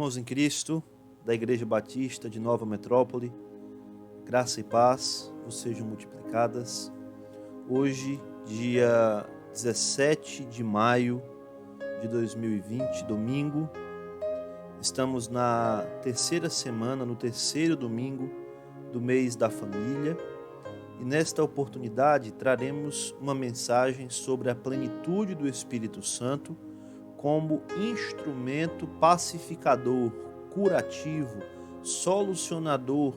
Irmãos em Cristo, da Igreja Batista de Nova Metrópole, graça e paz vos sejam multiplicadas. Hoje, dia 17 de maio de 2020, domingo, estamos na terceira semana, no terceiro domingo do mês da família, e nesta oportunidade traremos uma mensagem sobre a plenitude do Espírito Santo como instrumento pacificador, curativo, solucionador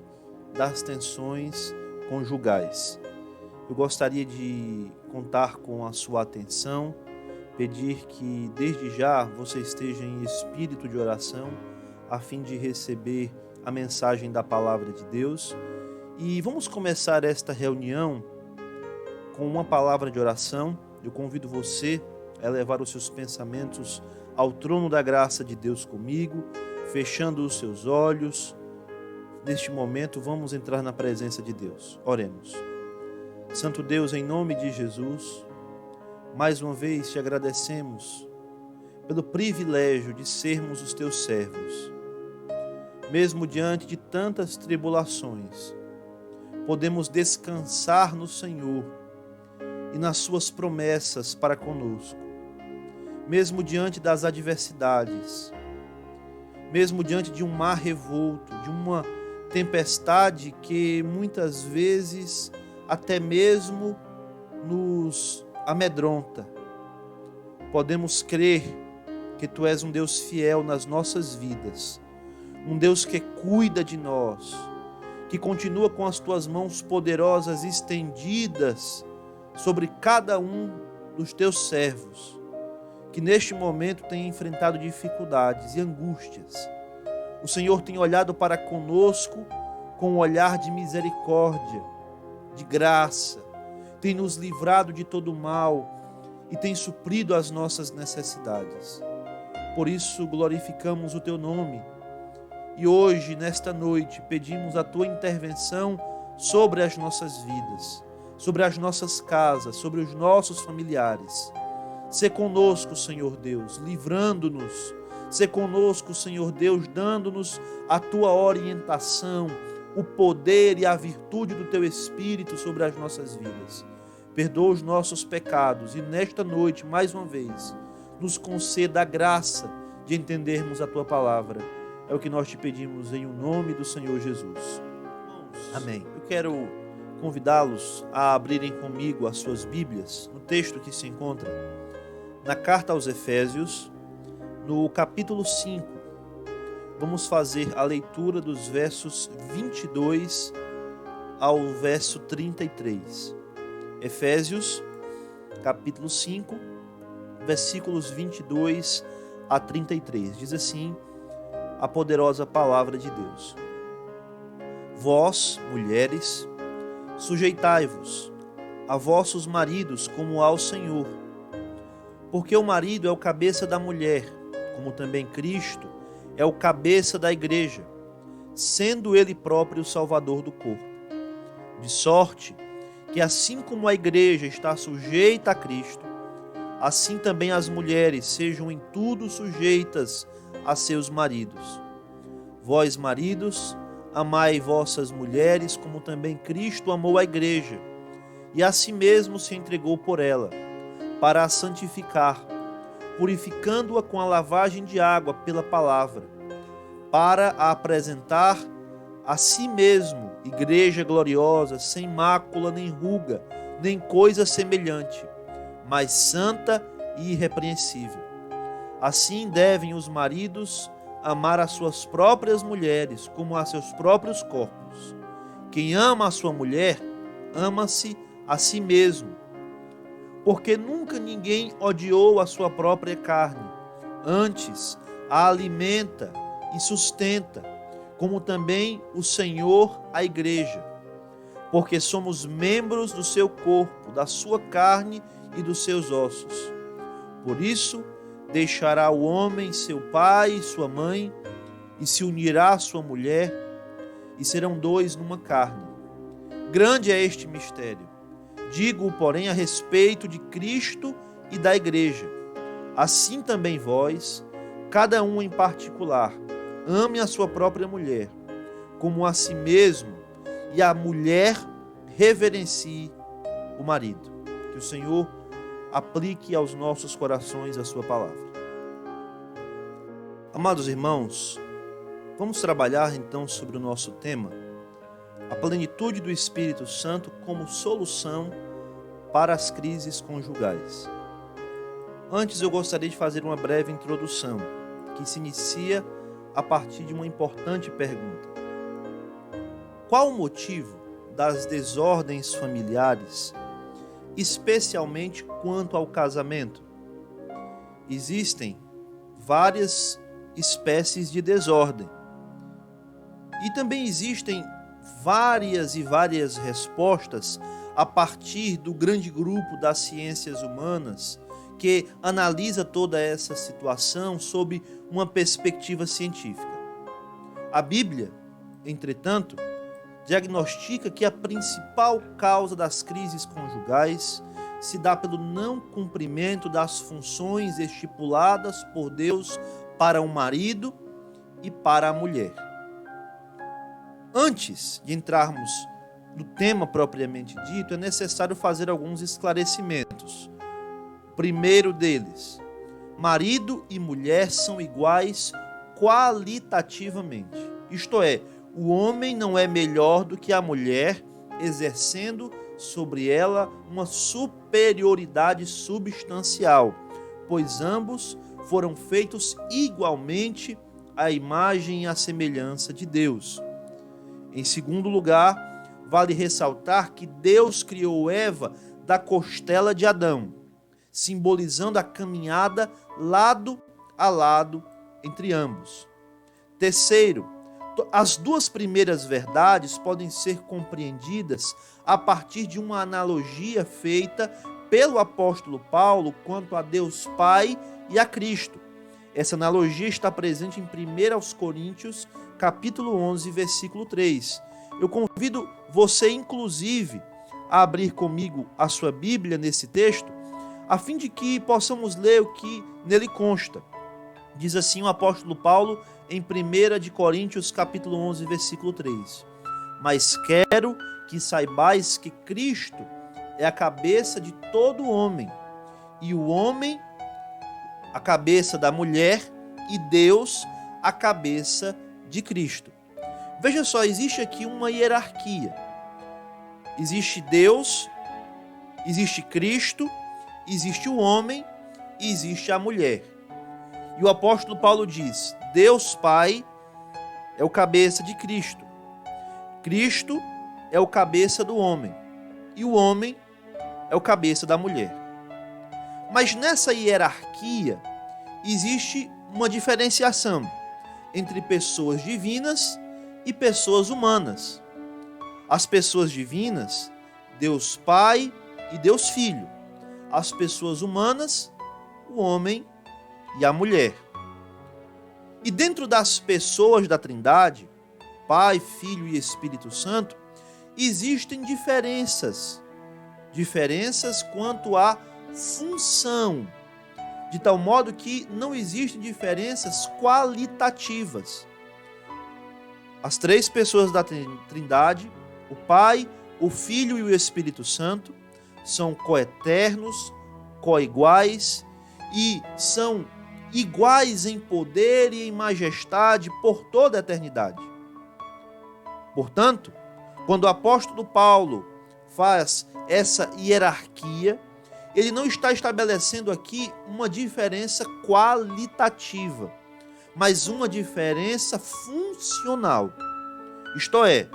das tensões conjugais. Eu gostaria de contar com a sua atenção, pedir que desde já você esteja em espírito de oração, a fim de receber a mensagem da palavra de Deus. E vamos começar esta reunião com uma palavra de oração. Eu convido você a levar os seus pensamentos ao trono da graça de Deus comigo, fechando os seus olhos. Neste momento, vamos entrar na presença de Deus. Oremos. Santo Deus, em nome de Jesus, mais uma vez te agradecemos pelo privilégio de sermos os teus servos. Mesmo diante de tantas tribulações, podemos descansar no Senhor e nas suas promessas para conosco. Mesmo diante das adversidades, mesmo diante de um mar revolto, de uma tempestade que muitas vezes até mesmo nos amedronta, podemos crer que Tu és um Deus fiel nas nossas vidas, um Deus que cuida de nós, que continua com as Tuas mãos poderosas estendidas sobre cada um dos Teus servos, que neste momento tem enfrentado dificuldades e angústias. O Senhor tem olhado para conosco com um olhar de misericórdia, de graça, tem nos livrado de todo mal e tem suprido as nossas necessidades. Por isso glorificamos o Teu nome e hoje, nesta noite, pedimos a Tua intervenção sobre as nossas vidas, sobre as nossas casas, sobre os nossos familiares. Sê conosco, Senhor Deus, livrando-nos. Sê conosco, Senhor Deus, dando-nos a Tua orientação, o poder e a virtude do Teu Espírito sobre as nossas vidas. Perdoa os nossos pecados e nesta noite, mais uma vez, nos conceda a graça de entendermos a Tua palavra. É o que nós te pedimos em o nome do Senhor Jesus. Amém. Eu quero convidá-los a abrirem comigo as suas Bíblias, no texto que se encontra na carta aos Efésios, no capítulo 5. Vamos fazer a leitura dos versos 22 ao verso 33. Efésios, capítulo 5, versículos 22 a 33. Diz assim a poderosa palavra de Deus: Vós, mulheres, sujeitai-vos a vossos maridos como ao Senhor, porque o marido é o cabeça da mulher, como também Cristo é o cabeça da igreja, sendo ele próprio o Salvador do corpo. De sorte que assim como a igreja está sujeita a Cristo, assim também as mulheres sejam em tudo sujeitas a seus maridos. Vós, maridos, amai vossas mulheres, como também Cristo amou a igreja, e a si mesmo se entregou por ela, para a santificar, purificando-a com a lavagem de água pela palavra, para a apresentar a si mesmo, igreja gloriosa, sem mácula nem ruga, nem coisa semelhante, mas santa e irrepreensível. Assim devem os maridos amar as suas próprias mulheres como a seus próprios corpos. Quem ama a sua mulher, ama-se a si mesmo. Porque nunca ninguém odiou a sua própria carne, antes a alimenta e sustenta, como também o Senhor a igreja, porque somos membros do seu corpo, da sua carne e dos seus ossos. Por isso, deixará o homem seu pai e sua mãe, e se unirá à sua mulher, e serão dois numa carne. Grande é este mistério. Digo, porém, a respeito de Cristo e da igreja. Assim também vós, cada um em particular, ame a sua própria mulher como a si mesmo, e a mulher reverencie o marido. Que o Senhor aplique aos nossos corações a sua palavra. Amados irmãos, vamos trabalhar então sobre o nosso tema, a plenitude do Espírito Santo como solução para as crises conjugais. Antes eu gostaria de fazer uma breve introdução, que se inicia a partir de uma importante pergunta. Qual o motivo das desordens familiares, especialmente quanto ao casamento? Existem várias espécies de desordem. E também existem várias respostas a partir do grande grupo das ciências humanas que analisa toda essa situação sob uma perspectiva científica. A Bíblia, entretanto, diagnostica que a principal causa das crises conjugais se dá pelo não cumprimento das funções estipuladas por Deus para o marido e para a mulher. Antes de entrarmos no tema propriamente dito, é necessário fazer alguns esclarecimentos. O primeiro deles, marido e mulher são iguais qualitativamente. Isto é, o homem não é melhor do que a mulher, exercendo sobre ela uma superioridade substancial, pois ambos foram feitos igualmente à imagem e à semelhança de Deus. Em segundo lugar, vale ressaltar que Deus criou Eva da costela de Adão, simbolizando a caminhada lado a lado entre ambos. Terceiro, as duas primeiras verdades podem ser compreendidas a partir de uma analogia feita pelo apóstolo Paulo quanto a Deus Pai e a Cristo. Essa analogia está presente em 1 Coríntios, capítulo 11, versículo 3. Eu convido você, inclusive, a abrir comigo a sua Bíblia nesse texto, a fim de que possamos ler o que nele consta. Diz assim o apóstolo Paulo em 1 Coríntios capítulo 11, versículo 3. Mas quero que saibais que Cristo é a cabeça de todo homem, e o homem a cabeça da mulher, e Deus a cabeça de Cristo. Veja só, existe aqui uma hierarquia. Existe Deus, existe Cristo, existe o homem e existe a mulher. E o apóstolo Paulo diz: Deus Pai é o cabeça de Cristo. Cristo é o cabeça do homem. E o homem é o cabeça da mulher. Mas nessa hierarquia existe uma diferenciação entre pessoas divinas e pessoas humanas. As pessoas divinas, Deus Pai e Deus Filho. As pessoas humanas, o homem e a mulher. E dentro das pessoas da Trindade, Pai, Filho e Espírito Santo, existem diferenças quanto à função, de tal modo que não existem diferenças qualitativas. As três pessoas da Trindade, o Pai, o Filho e o Espírito Santo, são coeternos, coiguais e são iguais em poder e em majestade por toda a eternidade. Portanto, quando o apóstolo Paulo faz essa hierarquia, ele não está estabelecendo aqui uma diferença qualitativa, mas uma diferença funcional. Isto é,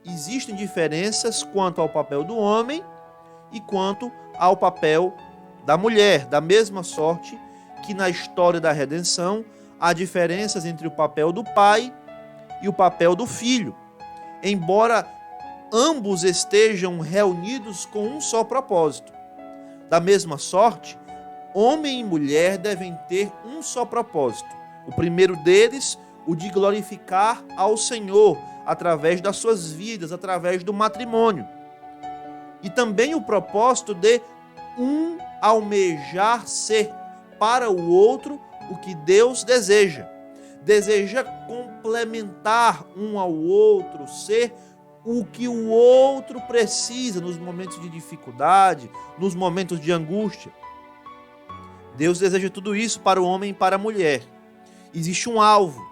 existem diferenças quanto ao papel do homem e quanto ao papel da mulher, da mesma sorte que na história da redenção há diferenças entre o papel do pai e o papel do filho, embora ambos estejam reunidos com um só propósito. Da mesma sorte, homem e mulher devem ter um só propósito. O primeiro deles, o de glorificar ao Senhor através das suas vidas, através do matrimônio. E também o propósito de um almejar ser para o outro o que Deus deseja. deseja complementar um ao outro, ser o que o outro precisa nos momentos de dificuldade, nos momentos de angústia. Deus deseja tudo isso para o homem e para a mulher. Existe um alvo,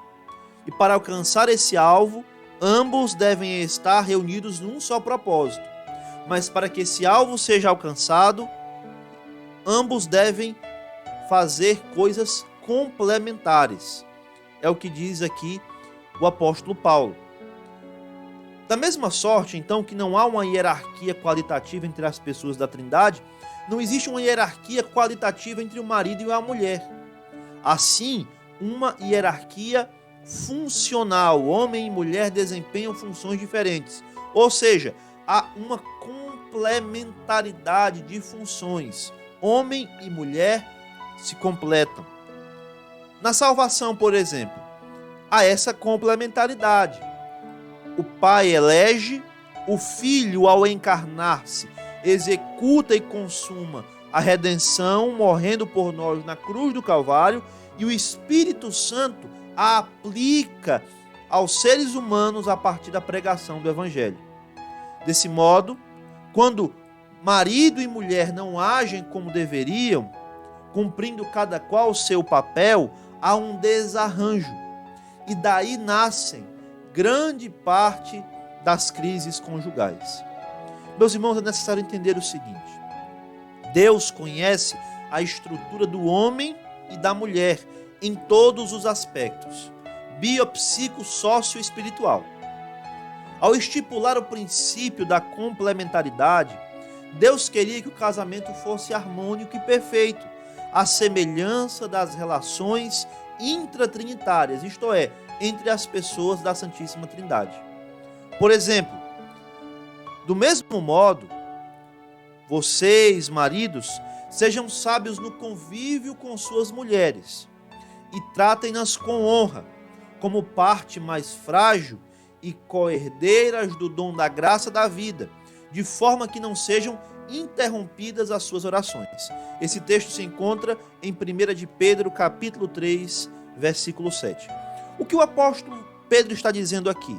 e para alcançar esse alvo, ambos devem estar reunidos num só propósito. Mas para que esse alvo seja alcançado, ambos devem fazer coisas complementares. É o que diz aqui o apóstolo Paulo. Da mesma sorte, então, que não há uma hierarquia qualitativa entre as pessoas da Trindade, não existe uma hierarquia qualitativa entre o marido e a mulher. Assim, uma hierarquia funcional. Homem e mulher desempenham funções diferentes. Ou seja, há uma complementaridade de funções. Homem e mulher se completam. Na salvação, por exemplo, há essa complementaridade. O Pai elege, o Filho, ao encarnar-se, executa e consuma a redenção, morrendo por nós na cruz do Calvário, e o Espírito Santo a aplica aos seres humanos a partir da pregação do Evangelho. Desse modo, quando marido e mulher não agem como deveriam, cumprindo cada qual o seu papel, há um desarranjo. E daí nascem grande parte das crises conjugais. Meus irmãos, é necessário entender o seguinte: Deus conhece a estrutura do homem e da mulher em todos os aspectos, biopsico, sócio, espiritual. Ao estipular o princípio da complementaridade, Deus queria que o casamento fosse harmônico e perfeito, à semelhança das relações intratrinitárias, isto é, entre as pessoas da Santíssima Trindade. Por exemplo, do mesmo modo, vocês, maridos, sejam sábios no convívio com suas mulheres e tratem-nas com honra, como parte mais frágil e co-herdeiras do dom da graça da vida, de forma que não sejam interrompidas as suas orações. Esse texto se encontra em 1 de Pedro, capítulo 3, versículo 7. O que o apóstolo Pedro está dizendo aqui?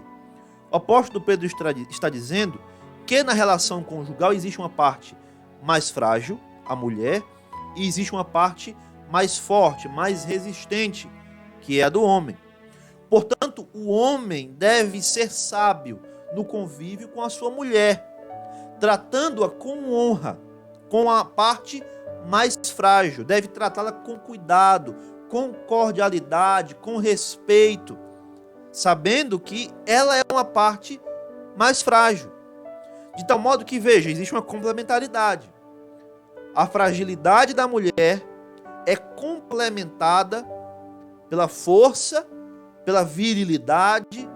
O apóstolo Pedro está dizendo que na relação conjugal existe uma parte mais frágil, a mulher, e existe uma parte mais forte, mais resistente, que é a do homem. Portanto, o homem deve ser sábio no convívio com a sua mulher, tratando-a com honra, com a parte mais frágil. Deve tratá-la com cuidado, com cordialidade, com respeito, sabendo que ela é uma parte mais frágil. De tal modo que, veja, existe uma complementaridade. A fragilidade da mulher é complementada pela força, pela virilidade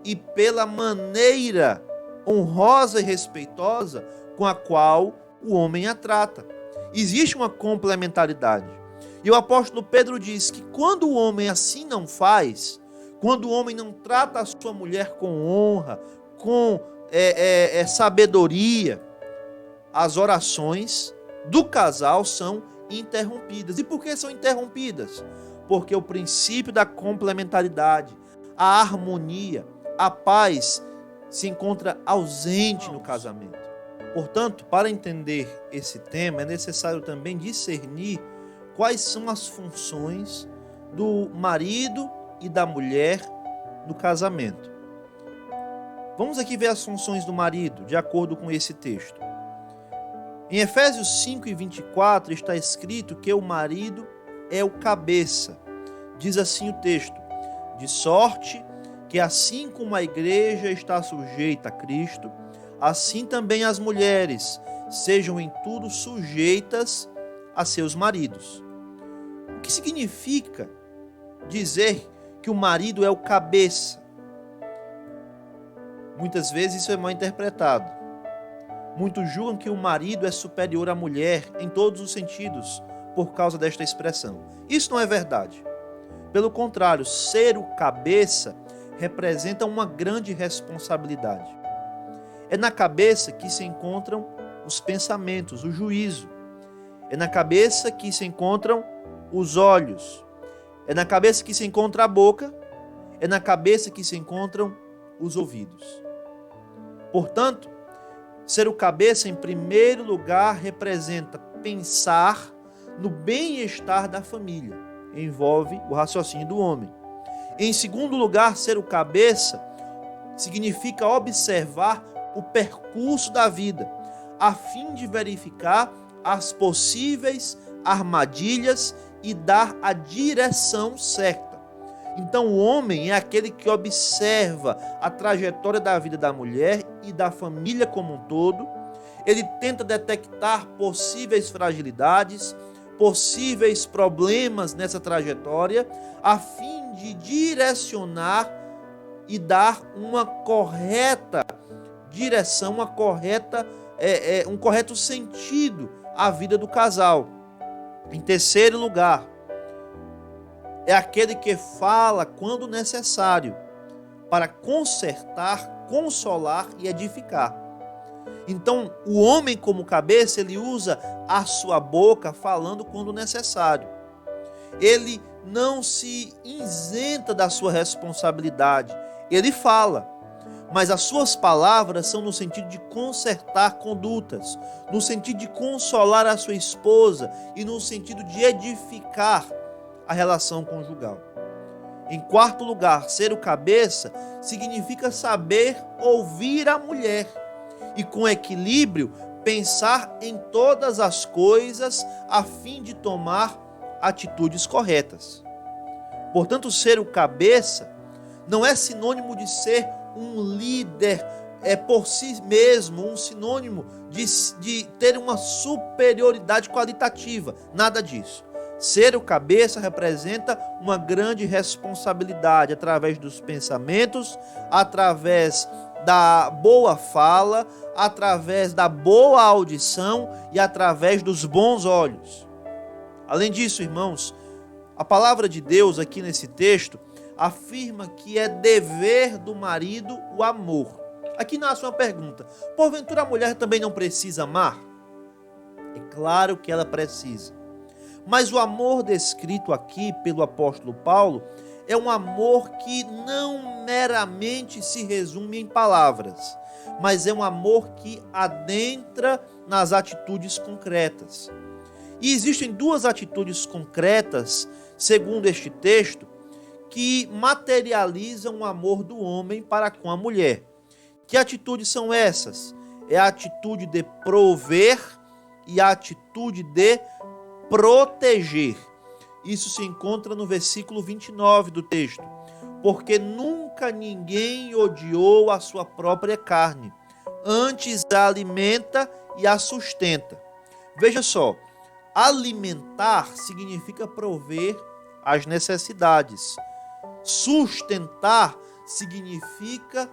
e pela maneira honrosa e respeitosa com a qual o homem a trata. Existe uma complementaridade. E o apóstolo Pedro diz que quando o homem assim não faz, quando o homem não trata a sua mulher com honra, com sabedoria, as orações do casal são interrompidas. E por que são interrompidas? Porque o princípio da complementaridade, a harmonia, a paz se encontra ausente no casamento. Portanto, para entender esse tema, é necessário também discernir quais são as funções do marido e da mulher no casamento. Vamos aqui ver as funções do marido, de acordo com esse texto. Em Efésios 5:24 está escrito que o marido é o cabeça. Diz assim o texto: de sorte que assim como a igreja está sujeita a Cristo, assim também as mulheres sejam em tudo sujeitas a seus maridos. O que significa dizer que o marido é o cabeça? Muitas vezes isso é mal interpretado. Muitos julgam que o marido é superior à mulher em todos os sentidos por causa desta expressão. Isso não é verdade. Pelo contrário, ser o cabeça representa uma grande responsabilidade. É na cabeça que se encontram os pensamentos, o juízo. É na cabeça que se encontram os olhos. É na cabeça que se encontra a boca, é na cabeça que se encontram os ouvidos. Portanto, ser o cabeça, em primeiro lugar, representa pensar no bem-estar da família. Envolve o raciocínio do homem. Em segundo lugar, ser o cabeça significa observar o percurso da vida, a fim de verificar as possíveis armadilhas e dar a direção certa. Então, o homem é aquele que observa a trajetória da vida da mulher e da família como um todo. Ele tenta detectar possíveis fragilidades, possíveis problemas nessa trajetória, a fim de direcionar e dar uma correta direção, um correto sentido à vida do casal. Em terceiro lugar, é aquele que fala quando necessário, para consertar, consolar e edificar. Então, o homem como cabeça, ele usa a sua boca falando quando necessário. Ele não se isenta da sua responsabilidade. Ele fala, mas as suas palavras são no sentido de consertar condutas, no sentido de consolar a sua esposa e no sentido de edificar a relação conjugal. Em quarto lugar, ser o cabeça significa saber ouvir a mulher e, com equilíbrio, pensar em todas as coisas a fim de tomar atitudes corretas. Portanto, ser o cabeça não é sinônimo de ser um líder por si mesmo, um sinônimo de ter uma superioridade qualitativa. Nada disso. Ser o cabeça representa uma grande responsabilidade através dos pensamentos, através da boa fala, através da boa audição e através dos bons olhos. Além disso, irmãos, a palavra de Deus aqui nesse texto afirma que é dever do marido o amor. Aqui nasce uma pergunta: porventura a mulher também não precisa amar? É claro que ela precisa. Mas o amor descrito aqui pelo apóstolo Paulo é um amor que não meramente se resume em palavras, mas é um amor que adentra nas atitudes concretas. E existem duas atitudes concretas, segundo este texto, que materializam o amor do homem para com a mulher. Que atitudes são essas? É a atitude de prover e a atitude de proteger. Isso se encontra no versículo 29 do texto. Porque nunca ninguém odiou a sua própria carne, antes a alimenta e a sustenta. Veja só, alimentar significa prover as necessidades. Sustentar significa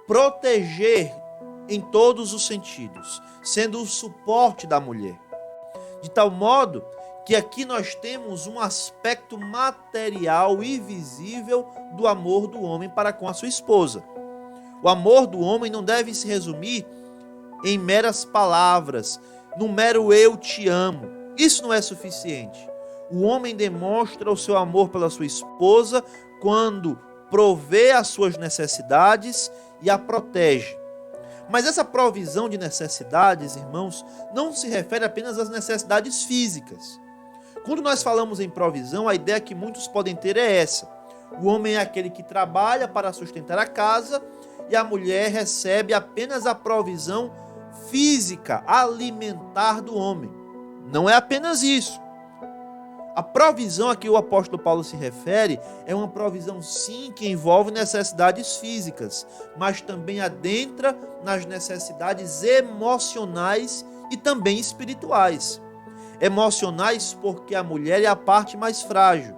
proteger em todos os sentidos, sendo o suporte da mulher. De tal modo que aqui nós temos um aspecto material e visível do amor do homem para com a sua esposa. O amor do homem não deve se resumir em meras palavras, no mero eu te amo. Isso não é suficiente. O homem demonstra o seu amor pela sua esposa quando provê as suas necessidades e a protege. Mas essa provisão de necessidades, irmãos, não se refere apenas às necessidades físicas. Quando nós falamos em provisão, a ideia que muitos podem ter é essa: o homem é aquele que trabalha para sustentar a casa e a mulher recebe apenas a provisão física, alimentar do homem. Não é apenas isso. A provisão a que o apóstolo Paulo se refere é uma provisão, sim, que envolve necessidades físicas, mas também adentra nas necessidades emocionais e também espirituais. Emocionais porque a mulher é a parte mais frágil.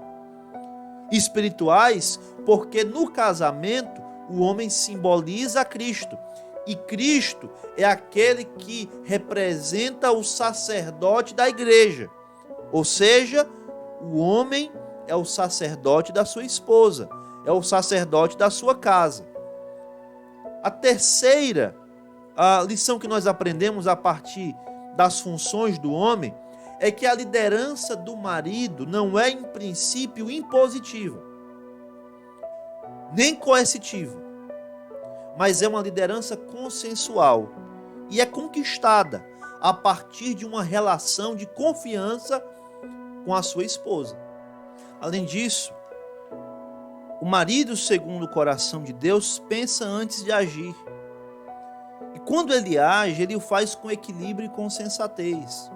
Espirituais porque no casamento o homem simboliza a Cristo. E Cristo é aquele que representa o sacerdote da igreja. Ou seja, o homem é o sacerdote da sua esposa, é o sacerdote da sua casa. A terceira lição que nós aprendemos a partir das funções do homem é que a liderança do marido não é, em princípio, impositiva, nem coercitiva, mas é uma liderança consensual e é conquistada a partir de uma relação de confiança com a sua esposa. Além disso, o marido, segundo o coração de Deus, pensa antes de agir. E quando ele age, ele o faz com equilíbrio e com sensatez.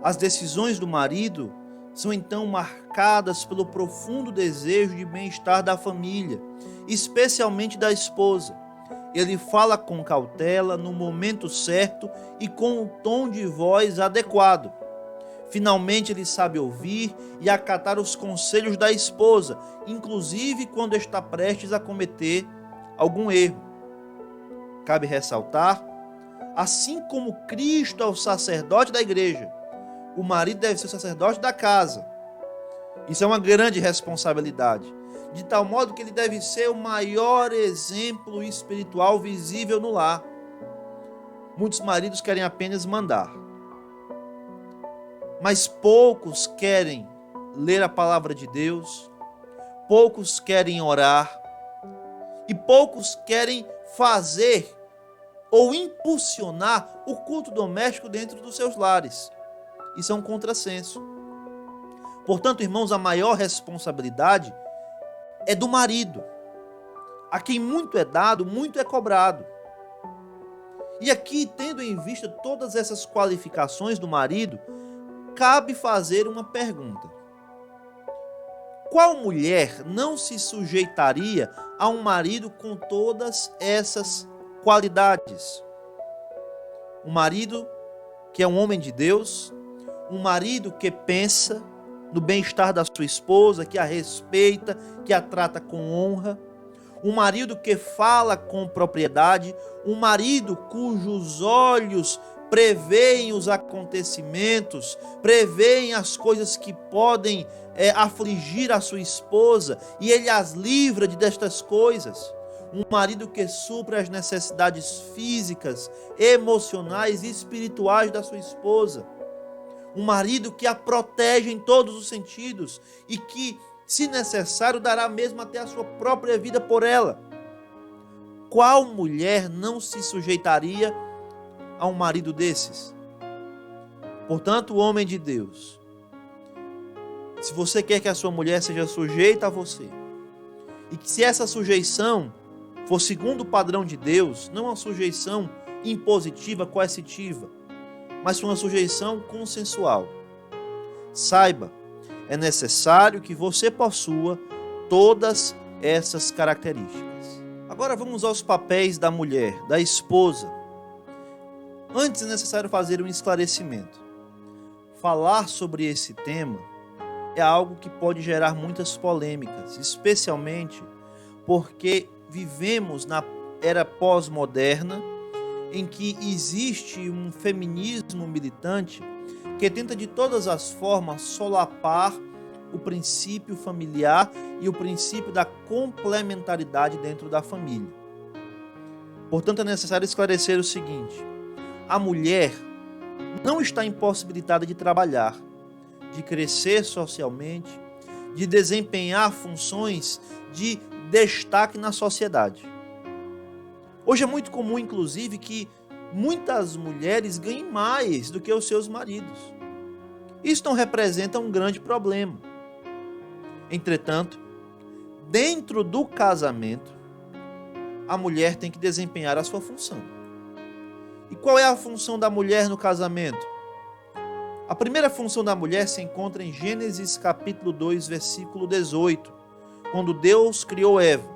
As decisões do marido são então marcadas pelo profundo desejo de bem-estar da família, especialmente da esposa. Ele fala com cautela, no momento certo e com o tom de voz adequado. Finalmente ele sabe ouvir e acatar os conselhos da esposa, inclusive quando está prestes a cometer algum erro. Cabe ressaltar, assim como Cristo é o sacerdote da igreja, o marido deve ser o sacerdote da casa. Isso é uma grande responsabilidade, de tal modo que ele deve ser o maior exemplo espiritual visível no lar. Muitos maridos querem apenas mandar, mas poucos querem ler a palavra de Deus, poucos querem orar e poucos querem fazer ou impulsionar o culto doméstico dentro dos seus lares. Isso é um contrassenso. Portanto, irmãos, a maior responsabilidade é do marido. A quem muito é dado, muito é cobrado. E aqui, tendo em vista todas essas qualificações do marido, cabe fazer uma pergunta. Qual mulher não se sujeitaria a um marido com todas essas qualidades? Um marido que é um homem de Deus, um marido que pensa no bem-estar da sua esposa, que a respeita, que a trata com honra, um marido que fala com propriedade, um marido cujos olhos preveem os acontecimentos, preveem as coisas que podem afligir a sua esposa e ele as livra destas coisas. Um marido que supre as necessidades físicas, emocionais e espirituais da sua esposa. Um marido que a protege em todos os sentidos e que, se necessário, dará mesmo até a sua própria vida por ela. Qual mulher não se sujeitaria a um marido desses? Portanto, o homem de Deus, se você quer que a sua mulher seja sujeita a você, e que se essa sujeição for segundo o padrão de Deus, não uma sujeição impositiva, coercitiva, mas uma sujeição consensual, saiba, é necessário que você possua todas essas características. Agora vamos aos papéis da mulher, da esposa. Antes é necessário fazer um esclarecimento. Falar sobre esse tema é algo que pode gerar muitas polêmicas, especialmente porque vivemos na era pós-moderna, em que existe um feminismo militante que tenta de todas as formas solapar o princípio familiar e o princípio da complementaridade dentro da família. Portanto, é necessário esclarecer o seguinte: a mulher não está impossibilitada de trabalhar, de crescer socialmente, de desempenhar funções de destaque na sociedade. Hoje é muito comum, inclusive, que muitas mulheres ganhem mais do que os seus maridos. Isso não representa um grande problema. Entretanto, dentro do casamento, a mulher tem que desempenhar a sua função. E qual é a função da mulher no casamento? A primeira função da mulher se encontra em Gênesis capítulo 2, versículo 18, quando Deus criou Eva.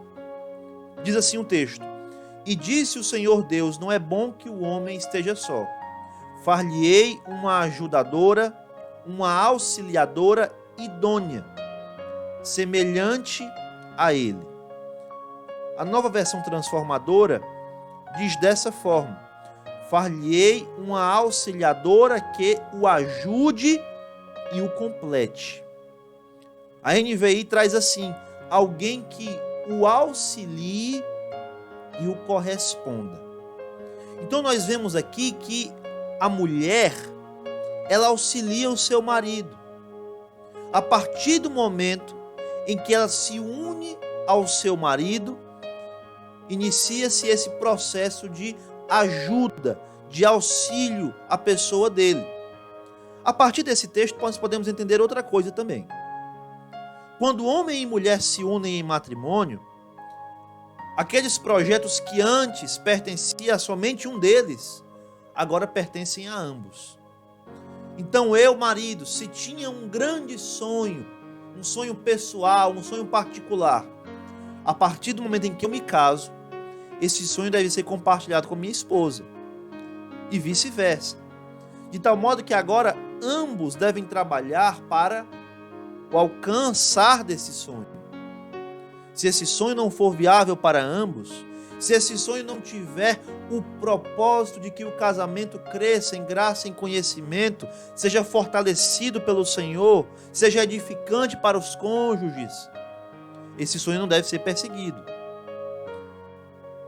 Diz assim o texto: E disse o Senhor Deus, não é bom que o homem esteja só. Far-lhe-ei uma ajudadora, uma auxiliadora idônea, semelhante a ele. A Nova Versão Transformadora diz dessa forma: far-lhe-ei uma auxiliadora que o ajude e o complete. A NVI traz assim: alguém que o auxilie e o corresponda. Então nós vemos aqui que a mulher, ela auxilia o seu marido. A partir do momento em que ela se une ao seu marido, inicia-se esse processo de ajuda, de auxílio à pessoa dele. A partir desse texto, nós podemos entender outra coisa também. Quando homem e mulher se unem em matrimônio, aqueles projetos que antes pertenciam a somente um deles, agora pertencem a ambos. Então eu, marido, se tinha um grande sonho, um sonho pessoal, um sonho particular, a partir do momento em que eu me caso, esse sonho deve ser compartilhado com minha esposa e vice-versa. De tal modo que agora ambos devem trabalhar para o alcançar desse sonho. Se esse sonho não for viável para ambos, se esse sonho não tiver o propósito de que o casamento cresça em graça e em conhecimento, seja fortalecido pelo Senhor, seja edificante para os cônjuges, esse sonho não deve ser perseguido.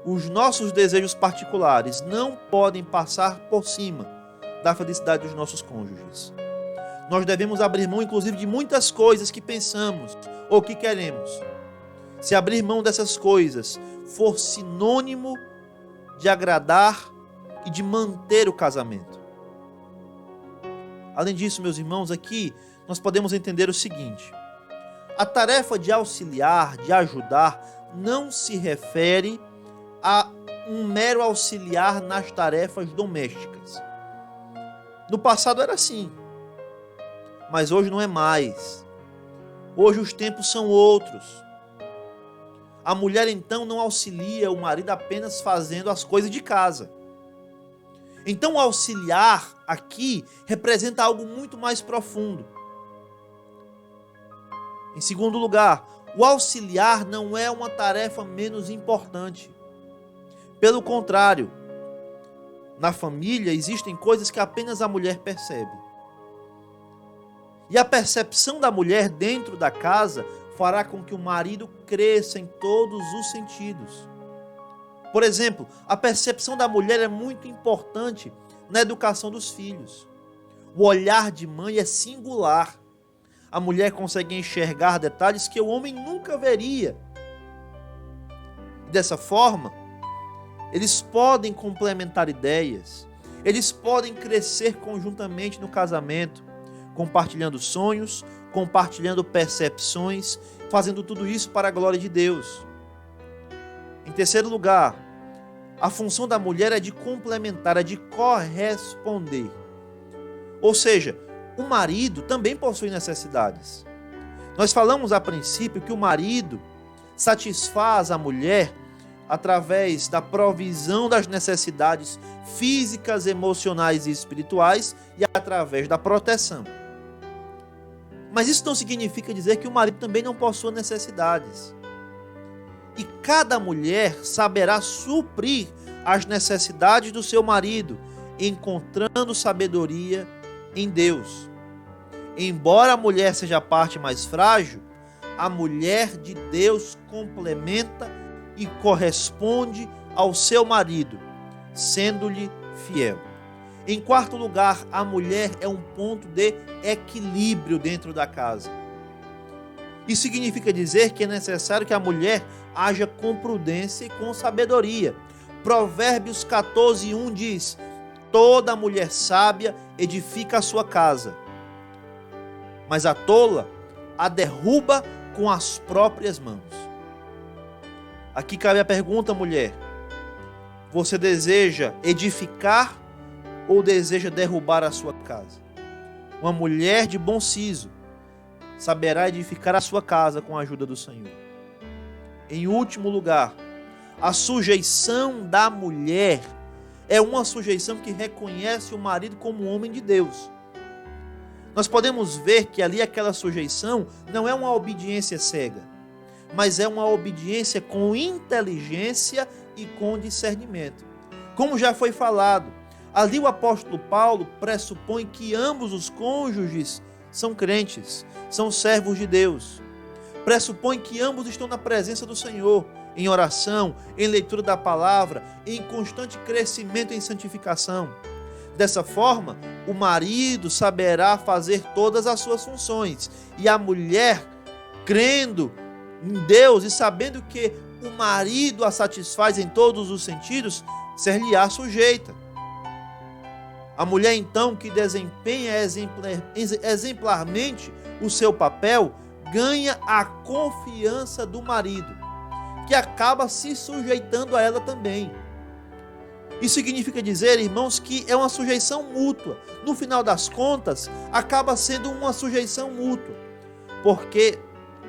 Os nossos desejos particulares não podem passar por cima da felicidade dos nossos cônjuges. Nós devemos abrir mão, inclusive, de muitas coisas que pensamos ou que queremos. Se abrir mão dessas coisas for sinônimo de agradar e de manter o casamento. Além disso, meus irmãos, aqui nós podemos entender o seguinte: a tarefa de auxiliar, de ajudar, não se refere a um mero auxiliar nas tarefas domésticas. No passado era assim, mas hoje não é mais. Hoje os tempos são outros. A mulher então não auxilia o marido apenas fazendo as coisas de casa. Então o auxiliar aqui representa algo muito mais profundo. Em segundo lugar, o auxiliar não é uma tarefa menos importante. Pelo contrário, na família existem coisas que apenas a mulher percebe. E a percepção da mulher dentro da casa fará com que o marido cresça em todos os sentidos. Por exemplo, a percepção da mulher é muito importante na educação dos filhos. O olhar de mãe é singular. A mulher consegue enxergar detalhes que o homem nunca veria. Dessa forma, eles podem complementar ideias, eles podem crescer conjuntamente no casamento, compartilhando sonhos, compartilhando percepções, fazendo tudo isso para a glória de Deus. Em terceiro lugar, a função da mulher é de complementar, é de corresponder. Ou seja, o marido também possui necessidades. Nós falamos a princípio que o marido satisfaz a mulher através da provisão das necessidades físicas, emocionais e espirituais e através da proteção. Mas isso não significa dizer que o marido também não possua necessidades. E cada mulher saberá suprir as necessidades do seu marido, encontrando sabedoria em Deus. Embora a mulher seja a parte mais frágil, a mulher de Deus complementa e corresponde ao seu marido, sendo-lhe fiel. Em quarto lugar, a mulher é um ponto de equilíbrio dentro da casa. Isso significa dizer que é necessário que a mulher haja com prudência e com sabedoria. Provérbios 14:1 diz: toda mulher sábia edifica a sua casa, mas a tola a derruba com as próprias mãos. Aqui cabe a pergunta, mulher: você deseja edificar ou deseja derrubar a sua casa? Uma mulher de bom siso saberá edificar a sua casa com a ajuda do Senhor. Em último lugar, a sujeição da mulher é uma sujeição que reconhece o marido como um homem de Deus. Nós podemos ver que ali aquela sujeição não é uma obediência cega, mas é uma obediência com inteligência e com discernimento. Como já foi falado, ali o apóstolo Paulo pressupõe que ambos os cônjuges são crentes, são servos de Deus. Pressupõe que ambos estão na presença do Senhor, em oração, em leitura da palavra, em constante crescimento em santificação. Dessa forma, o marido saberá fazer todas as suas funções. E a mulher, crendo em Deus e sabendo que o marido a satisfaz em todos os sentidos, ser-lhe-á sujeita. A mulher, então, que desempenha exemplarmente o seu papel, ganha a confiança do marido, que acaba se sujeitando a ela também. Isso significa dizer, irmãos, que é uma sujeição mútua. No final das contas, acaba sendo uma sujeição mútua, porque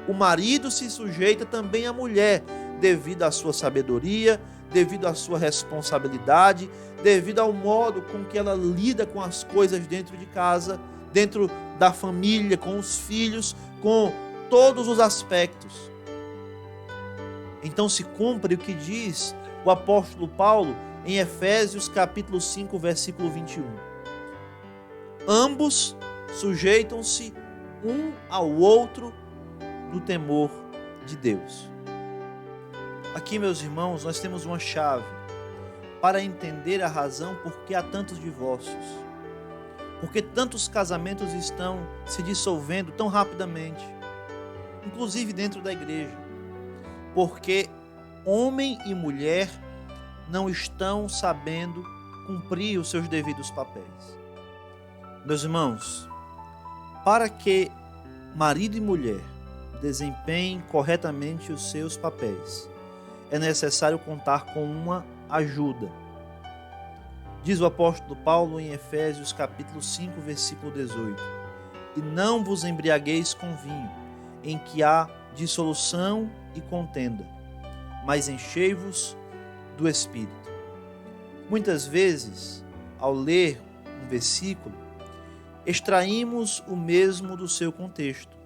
o marido se sujeita também à mulher, devido à sua sabedoria, devido à sua responsabilidade, devido ao modo com que ela lida com as coisas dentro de casa, dentro da família, com os filhos, com todos os aspectos. Então se cumpre o que diz o apóstolo Paulo em Efésios capítulo 5, versículo 21. Ambos sujeitam-se um ao outro no temor de Deus. Aqui, meus irmãos, nós temos uma chave para entender a razão por que há tantos divórcios, porque tantos casamentos estão se dissolvendo tão rapidamente, inclusive dentro da igreja, porque homem e mulher não estão sabendo cumprir os seus devidos papéis. Meus irmãos, para que marido e mulher desempenhem corretamente os seus papéis, é necessário contar com uma ajuda. Diz o apóstolo Paulo em Efésios capítulo 5, versículo 18: E não vos embriagueis com vinho, em que há dissolução e contenda, mas enchei-vos do Espírito. Muitas vezes, ao ler um versículo, extraímos o mesmo do seu contexto.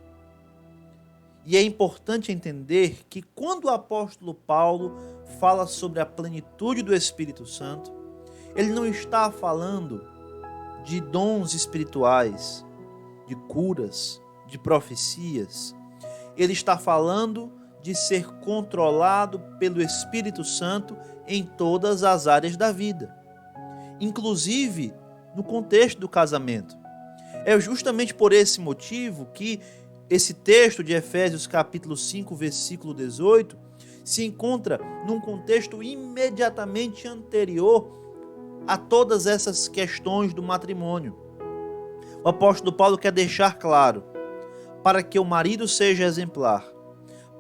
E é importante entender que quando o apóstolo Paulo fala sobre a plenitude do Espírito Santo, ele não está falando de dons espirituais, de curas, de profecias. Ele está falando de ser controlado pelo Espírito Santo em todas as áreas da vida, inclusive no contexto do casamento. É justamente por esse motivo que esse texto de Efésios capítulo 5, versículo 18, se encontra num contexto imediatamente anterior a todas essas questões do matrimônio. O apóstolo Paulo quer deixar claro, para que o marido seja exemplar,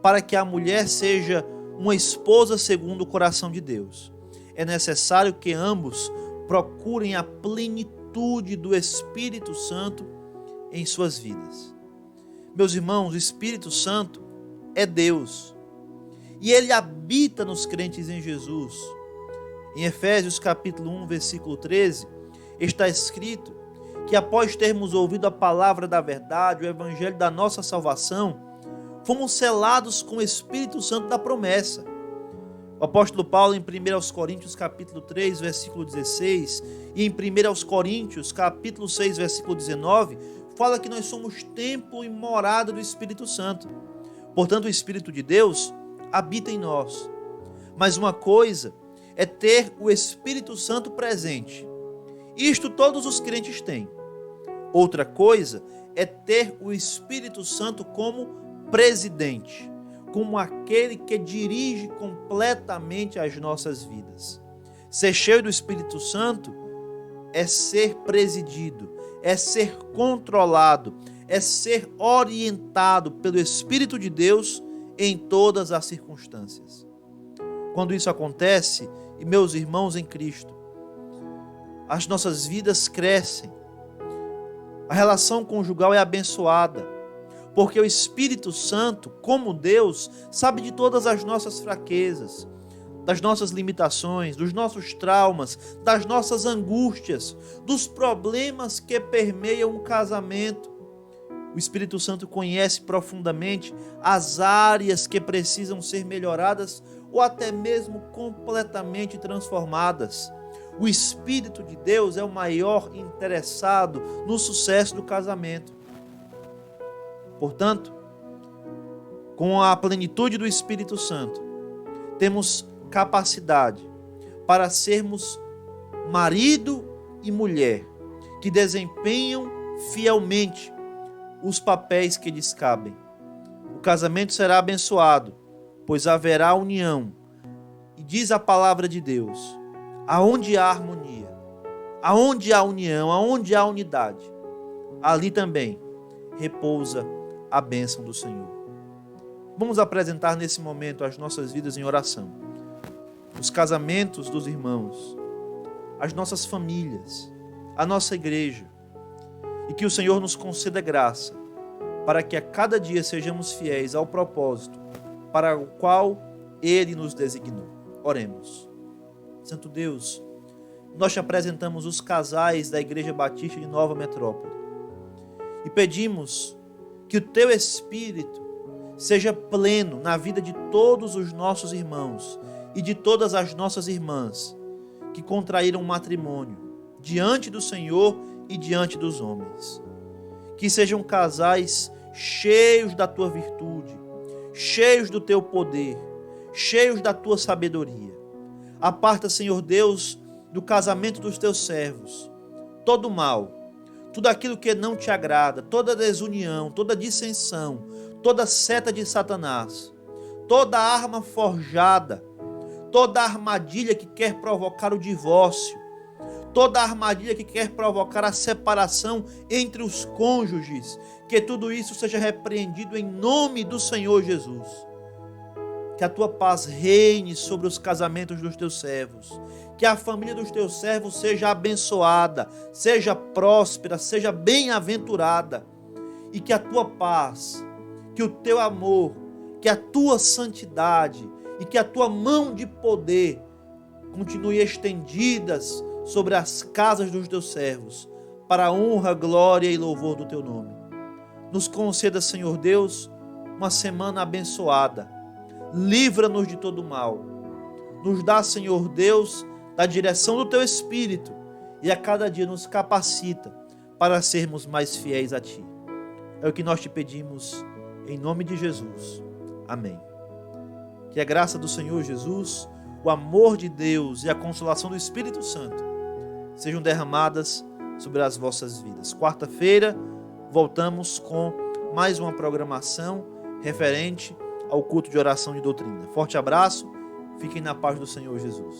para que a mulher seja uma esposa segundo o coração de Deus, é necessário que ambos procurem a plenitude do Espírito Santo em suas vidas. Meus irmãos, o Espírito Santo é Deus e ele habita nos crentes em Jesus. Em Efésios capítulo 1, versículo 13, está escrito que após termos ouvido a palavra da verdade, o evangelho da nossa salvação, fomos selados com o Espírito Santo da promessa. O apóstolo Paulo em 1 Coríntios capítulo 3, versículo 16 e em 1 Coríntios capítulo 6, versículo 19, fala que nós somos templo e morada do Espírito Santo. Portanto, o Espírito de Deus habita em nós. Mas uma coisa é ter o Espírito Santo presente. Isto todos os crentes têm. Outra coisa é ter o Espírito Santo como presidente, como aquele que dirige completamente as nossas vidas. Ser cheio do Espírito Santo é ser presidido, é ser controlado, é ser orientado pelo Espírito de Deus em todas as circunstâncias. Quando isso acontece, e meus irmãos em Cristo, as nossas vidas crescem, a relação conjugal é abençoada, porque o Espírito Santo, como Deus, sabe de todas as nossas fraquezas, das nossas limitações, dos nossos traumas, das nossas angústias, dos problemas que permeiam um casamento. O Espírito Santo conhece profundamente as áreas que precisam ser melhoradas ou até mesmo completamente transformadas. O Espírito de Deus é o maior interessado no sucesso do casamento. Portanto, com a plenitude do Espírito Santo, temos capacidade para sermos marido e mulher, que que desempenham fielmente os papéis que lhes cabem. O casamento será abençoado, pois haverá união. E diz a palavra de Deus: aonde há harmonia, aonde há união, aonde há unidade, ali também repousa a bênção do Senhor. Vamos apresentar nesse momento as nossas vidas em oração, os casamentos dos irmãos, as nossas famílias, a nossa igreja, e que o Senhor nos conceda graça para que a cada dia sejamos fiéis ao propósito para o qual Ele nos designou. Oremos. Santo Deus, nós te apresentamos os casais da Igreja Batista de Nova Metrópole e pedimos que o Teu Espírito seja pleno na vida de todos os nossos irmãos e de todas as nossas irmãs que contraíram matrimônio diante do Senhor e diante dos homens. Que sejam casais cheios da Tua virtude, cheios do Teu poder, cheios da Tua sabedoria. Aparta, Senhor Deus, do casamento dos Teus servos todo mal, tudo aquilo que não Te agrada, toda desunião, toda dissensão, toda seta de Satanás, toda arma forjada, toda armadilha que quer provocar o divórcio, toda armadilha que quer provocar a separação entre os cônjuges, que tudo isso seja repreendido em nome do Senhor Jesus. Que a Tua paz reine sobre os casamentos dos Teus servos, que a família dos Teus servos seja abençoada, seja próspera, seja bem-aventurada, e que a Tua paz, que o Teu amor, que a Tua santidade e que a Tua mão de poder continue estendidas sobre as casas dos Teus servos, para a honra, glória e louvor do Teu nome. Nos conceda, Senhor Deus, uma semana abençoada. Livra-nos de todo mal. Nos dá, Senhor Deus, da direção do Teu Espírito e a cada dia nos capacita para sermos mais fiéis a Ti. É o que nós te pedimos em nome de Jesus. Amém. Que a graça do Senhor Jesus, o amor de Deus e a consolação do Espírito Santo sejam derramadas sobre as vossas vidas. Quarta-feira voltamos com mais uma programação referente ao culto de oração de doutrina. Forte abraço, fiquem na paz do Senhor Jesus.